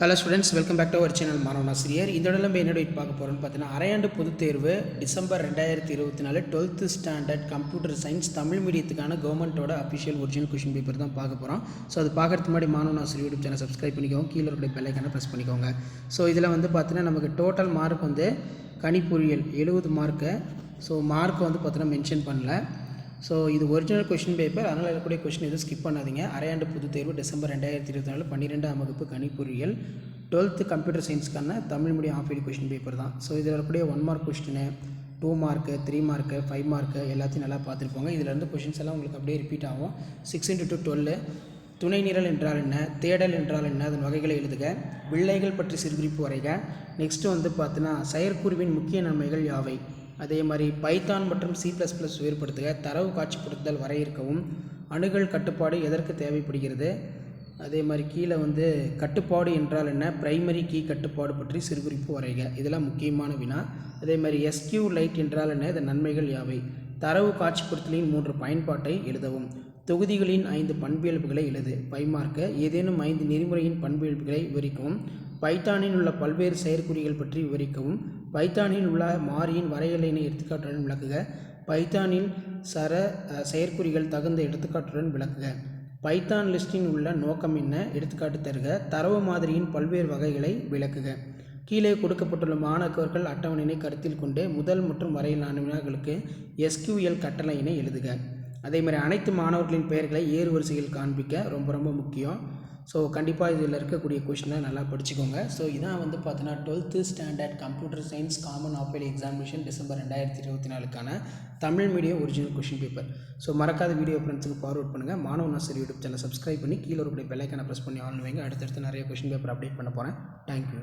Hello students, welcome back to our channel மாணவனாசிரியர். இதோட நம்ம என்ன பார்க்க போகிறோம்னு பார்த்தீங்கன்னா, அரையாண்டு பொதுத் தேர்வு December 2024 12th standard computer science Tamil மீடியத்துக்கான கவர்மெண்ட்டோட அஃபிஷியல் ஒரிஜினல் கொஷின் பேப்பர் தான் பார்க்க போகிறோம். ஸோ அது பார்க்குறதுக்கு முன்னாடி மாணவனாசிரியர் யூடியூப் சேனல் சப்ஸ்கிரைப் பண்ணிக்கோங்க, கீழே இருக்கிற பெல் ஐக்கானை ப்ரெஸ் பண்ணிக்கோங்க. ஸோ இதில் பார்த்தீங்கன்னா நமக்கு டோட்டல் மார்க் கணிப்பொறியியல் 70 மார்க்கு. ஸோ மார்க் பார்த்தீங்கன்னா மென்ஷன் பண்ணல. ஸோ இது ஒரிஜினல் கொஷின் பேப்பர், அதனால் இருக்கக்கூடிய கொஷின் எதுவும் ஸ்கிப் பண்ணாதீங்க. அரையாண்டு பொதுத் தேர்வு டிசம்பர் 2024 12ஆம் வகுப்பு கணிப்பொறியியல் 12th கம்ப்யூட்டர் சயின்ஸ்க்கான Tamil medium half yearly question paper தான். ஸோ இதில் இருக்கக்கூடிய 1 mark question, 2 mark, 3 mark, 5 mark எல்லாத்தையும் நல்லா பார்த்துருப்போங்க. இதில் இருந்து கொஷின்ஸ் எல்லாம் உங்களுக்கு அப்படியே ரிப்பீட் ஆகும். 6 × 12 துணை நிரல் என்றால் என்ன, தேடல் என்றால் என்ன, அதன் வகைகளை எழுதுக, வில்லைகள் பற்றி சிறுகுறிப்பு வரைக. நெக்ஸ்ட்டு பார்த்தீங்கன்னா செயற்குறிவின் முக்கிய நன்மைகள் யாவை, அதே மாதிரி பைத்தான் மற்றும் C++ வேறுபடுத்துக, தரவு காட்சிப்படுத்துதல் வரையறுக்கவும், அணுகல் கட்டுப்பாடு எதற்கு தேவைப்படுகிறது, அதே மாதிரி கீழே கட்டுப்பாடு என்றால் என்ன, பிரைமரி கீ கட்டுப்பாடு பற்றி சிறுகுறிப்பு வரைக. இதெல்லாம் முக்கியமான வினா. அதே மாதிரி SQLite என்றால் என்ன, இதன் நன்மைகள் யாவை, தரவு காட்சிப்படுத்தலின் 3 பயன்பாட்டை எழுதவும், தொகுதிகளின் 5 பண்பியல்புகளை எழுது 5 மார்க்கு, ஏதேனும் 5 நெறிமுறையின் பண்பியல்புகளை விவரிக்கவும், பைத்தானில் உள்ள பல்வேறு செயற்குறிகள் பற்றி விவரிக்கவும், பைத்தானில் உள்ள மாறியின் வரையறையினை எடுத்துக்காட்டுடன் விளக்குக, பைத்தானில் செயற்குறிகள் தகுந்த எடுத்துக்காட்டுடன் விளக்குக, பைத்தான் லிஸ்டின் உள்ள நோக்கம் என்ன, எடுத்துக்காட்டு தருக, தரவு மாதிரியின் பல்வேறு வகைகளை விளக்குக. கீழே கொடுக்கப்பட்டுள்ள மாணாக்கர்கள் அட்டவணையினை கருத்தில் கொண்டு முதல் மற்றும் வரையிலான வினாக்களுக்கு SQL கட்டளையினை எழுதுக. அதே மாதிரி அனைத்து மாணவர்களின் பெயர்களை ஏறு வரிசையில் காண்பிக்க, ரொம்ப ரொம்ப முக்கியம். ஸோ கண்டிப்பாக இதில் இருக்கக்கூடிய கொஷினை நல்லா படிச்சுக்கோங்க. ஸோ இதான் பார்த்தீங்கன்னா 12th standard computer science common of early examination December 2024க்கான Tamil medium original question paper. So மறக்காத வீடியோ ஃப்ரெண்ட்ஸுக்கு ஃபார்வர்ட் பண்ணுங்கள். மாணவனாசிரியர் யூடியூப் சேனல் சப்ஸ்கிரைப் பண்ணி கீழே இருக்கக்கூடிய பெல் ஐக்கானை ப்ரெஸ் பண்ணி ஆன் வைங்க. அடுத்தடுத்து நிறைய கொஷின் பேப்பர் அப்டேட் பண்ண போகிறேன். தேங்க்யூ.